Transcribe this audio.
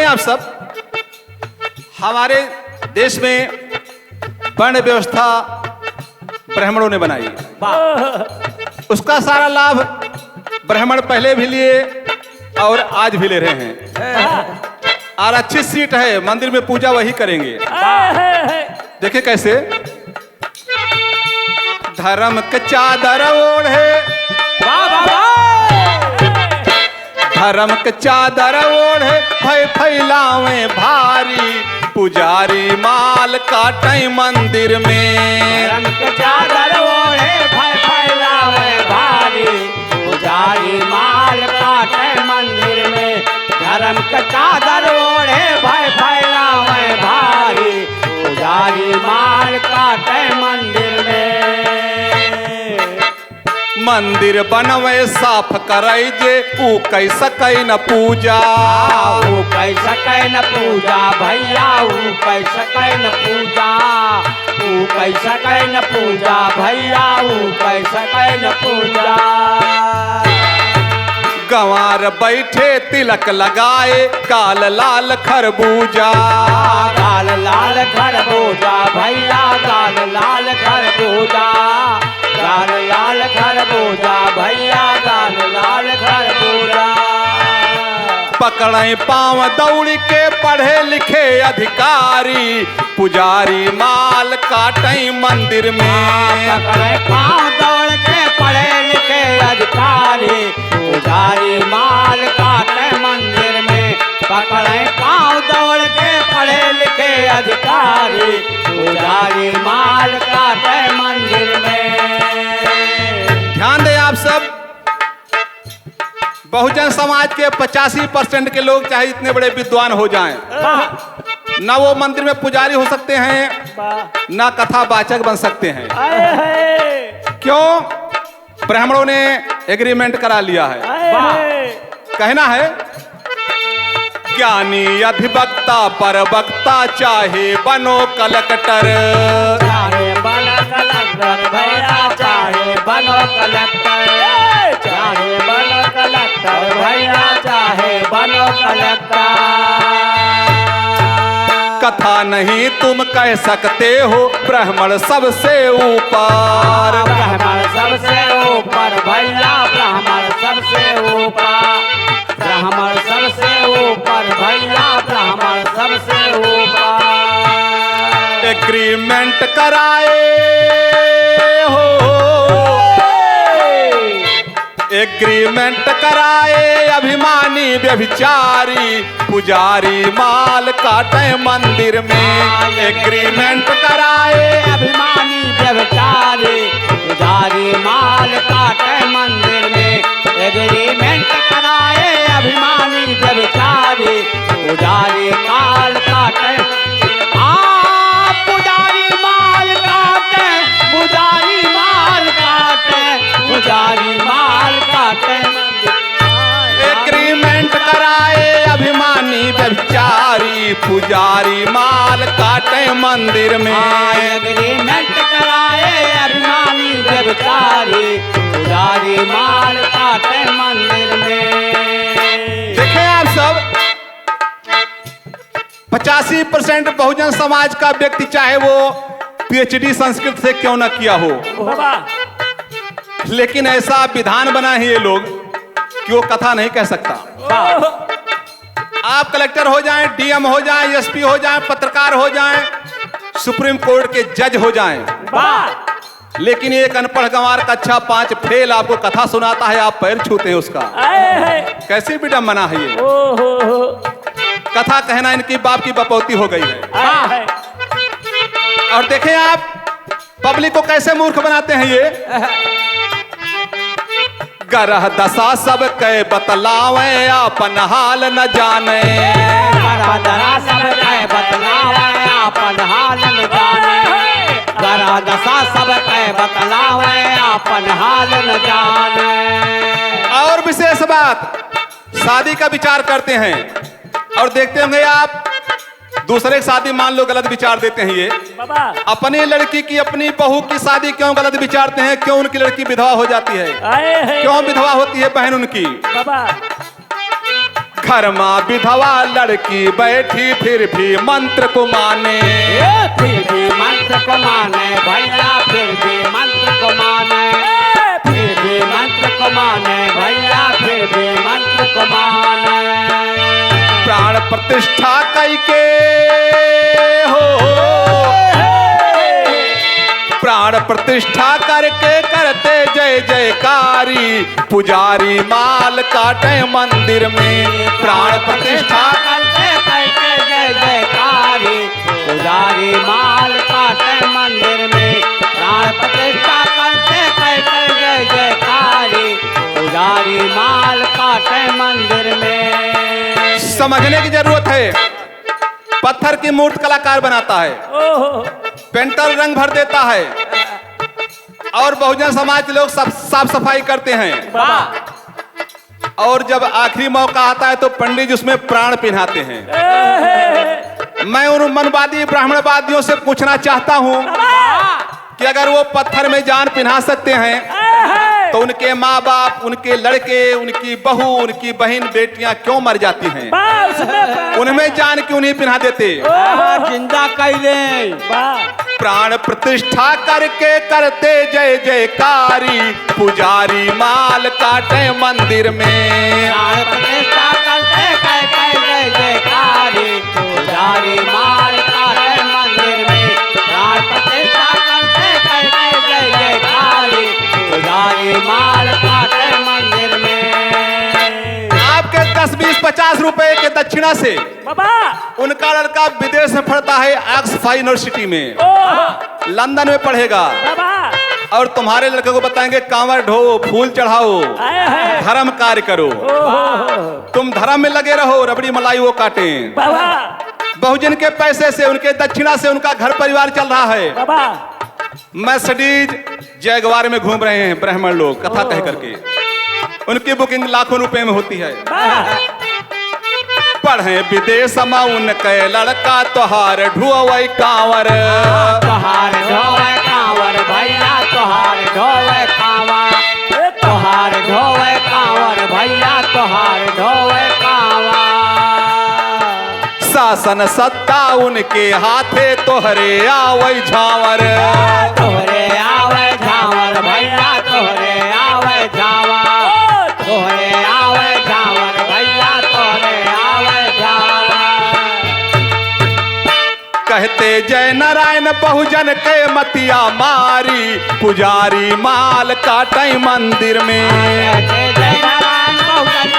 आप सब, हमारे देश में वर्ण व्यवस्था ब्राह्मणों ने बनाई। उसका सारा लाभ ब्राह्मण पहले भी लिए और आज भी ले रहे हैं। और अच्छी सीट है, मंदिर में पूजा वही करेंगे। देखिए कैसे, धर्म के चादर ओढ़े, धर्म के चादर ओढ़े भय फैलावे भारी, पुजारी माल काटे मंदिर में। धर्म के चादर ओढ़े भय फैलावे भारी, पुजारी माल काटे मंदिर में। धर्म के चादर ओढ़े भय फैलावे भारी, पुजारी माल काटे मंदिर में। मंदिर बनवे साफ करे जे, ऊ कई सकै न पूजा, ऊ कई सकै न पूजा भैया, ऊ कई सकै न पूजा, ऊ कई सकै न पूजा भैया, ऊ कई सकै न पूजा। गंवार बैठे तिलक लगाए, काल लाल खरबूजा, काल लाल खरबूजा भैया, काल लाल खरबूजा, काल लाल खरबूजा भैया, काल लाल खरबूजा। पकड़े पाँव दौड़ के पढ़े लिखे अधिकारी, पुजारी माल काटे मंदिर में। पकड़े पाँव दौड़ के पढ़े लिखे अधिकारी, पुजारी माल काटे मंदिर में। पकड़े पाँव दौड़ के पढ़े लिखे अधिकारी, पुजारी माल काटे मंदिर में। ध्यान दें आप सब, बहुजन समाज के 85% के लोग चाहे इतने बड़े विद्वान हो जाएं, ना वो मंदिर में पुजारी हो सकते हैं, ना कथा वाचक बन सकते हैं। क्यों? ब्राह्मणों ने एग्रीमेंट करा लिया है। कहना है, ज्ञानी अधिवक्ता परवक्ता चाहे बनो कलेक्टर, चाहे बनो कलेक्टर भैया, चाहे बनो कलेक्टर, चाहे बनो कलेक्टर भैया, चाहे बनो कलेक्टर। कथा नहीं तुम कह सकते हो, ब्राह्मण सबसे ऊपर, ब्राह्मण सबसे ऊपर भैया, ब्राह्मण सबसे ऊपर, ब्राह्मण सबसे ऊपर भैया, ब्राह्मण सबसे ऊपर। एग्रीमेंट कराए हो, एग्रीमेंट कराए अभिमानी व्यभिचारी, पुजारी माल काटे मंदिर में। एग्रीमेंट कराए अभिमानी व्यभिचारी, पुजारी माल काटे मंदिर में। एग्रीमेंट कराए अभिमानी व्यभिचारी, पुजारी माल काटे, पुजारी माल काटे, पुजारी माल काटे, पुजारी माल काटे। एग्रीमेंट कराए अभिमानी व्यभिचारी, पुजारी माल काटे मंदिर में। एग्रीमेंट कराए अभिमानी व्यभिचारी, पुजारी माल काटे मंदिर में। देखें आप सब, 85% बहुजन समाज का व्यक्ति चाहे वो पीएचडी संस्कृत से क्यों न किया हो, लेकिन ऐसा विधान बना है ये लोग कि वो कथा नहीं कह सकता। आप कलेक्टर हो जाएं, डीएम हो जाएं, एसपी हो जाएं, पत्रकार हो जाएं, सुप्रीम कोर्ट के जज हो जाएं, लेकिन एक अनपढ़ गंवार कक्षा 5 फेल आपको कथा सुनाता है, आप पैर छूते हैं उसका। कैसी विडंबना है ये। कथा कहना इनकी बाप की बपौती हो गई है। और देखें आप पब्लिक को कैसे मूर्ख बनाते हैं ये। गरह दशा सब कह बतलावे, अपन हाल न जाने, गरह दशा सब कह बतलावे, अपन हाल न जाने, गरह दशा सब कह बतलावे, अपन हाल न जाने। और विशेष बात, शादी का विचार करते हैं और देखते होंगे आप, दूसरे की शादी मान लो गलत विचार देते हैं ये। अपनी लड़की की, अपनी बहू की शादी क्यों गलत विचारते हैं? क्यों उनकी लड़की विधवा हो जाती है? क्यों विधवा होती है बहन उनकी? खरमा विधवा लड़की बैठी फिर भी मंत्र को माने। फिर भी मंत्र को माने भैया, फिर भी मंत्र को माने, फिर भी मंत्र को माने भैया, फिर भी मंत्र को माने। प्राण प्रतिष्ठा कई के हो, प्राण प्रतिष्ठा करके करते जय जयकारी, पुजारी माल काटे मंदिर में। प्राण प्रतिष्ठा करते करते जय जयकारी, पुजारी माल काटे मंदिर में। प्राण प्रतिष्ठा करते करते जय जयकारी, पुजारी माल काटे मंदिर में। समझने की जरूरत है। पत्थर की मूर्त कलाकार बनाता है, पेंटर रंग भर देता है, और बहुजन समाज के लोग सब साफ सफाई करते हैं। और जब आखिरी मौका आता है तो पंडित जी उसमें प्राण पिन्हाते हैं। मैं उन मनवादी ब्राह्मणवादियों से पूछना चाहता हूं कि अगर वो पत्थर में जान पिन्हा सकते हैं तो उनके माँ बाप, उनके लड़के, उनकी बहू, उनकी बहन बेटियां क्यों मर जाती हैं? उनमें जान क्यों नहीं पिन्हा देते? जिंदा कैले प्राण प्रतिष्ठा करके करते जय जयकारी, पुजारी माल काटे मंदिर में। प्राण प्रतिष्ठा करते करते जय जयकारी, पुजारी माल काटे मंदिर में। प्राण प्रतिष्ठा करते करते जय जयकारी, पुजारी माल काटे मंदिर में। आपके 10, 20, 50 रुपए के दक्षिणा से उनका लड़का विदेश में पढ़ता है, ऑक्सफोर्ड यूनिवर्सिटी में, लंदन में पढ़ेगा, और तुम्हारे लड़के को बताएंगे कांवर ढो, फूल चढ़ाओ, धर्म कार्य करो। तुम धर्म में लगे रहो, रबड़ी मलाई वो काटे। बहुजन के पैसे से, उनके दक्षिणा से उनका घर परिवार चल रहा है। मर्सिडीज जैगवार में घूम रहे हैं ब्राह्मण लोग कथा कह करके, उनकी बुकिंग लाखों रुपए में होती है। पढ़े विदेश में उनके लड़का तोहार ढुआई कांवर, तोहार ढोवे कांवर भैया, तोहार ढोवे कांवर, तोहार ढोवे कांवर भैया, तोहार ढोवे कांवर। शासन सत्ता उनके हाथे तोहरे आवै झांवर, तोहरे आवे झांवर भैया, तोहरे आवे झांवर, तोहरे आवे झांवर भैया, तोहरे आवे झांवर। कहते जय नारायण बहुजन के मतिया मारी, पुजारी माल काटे मंदिर में। जय नारायण बहुजन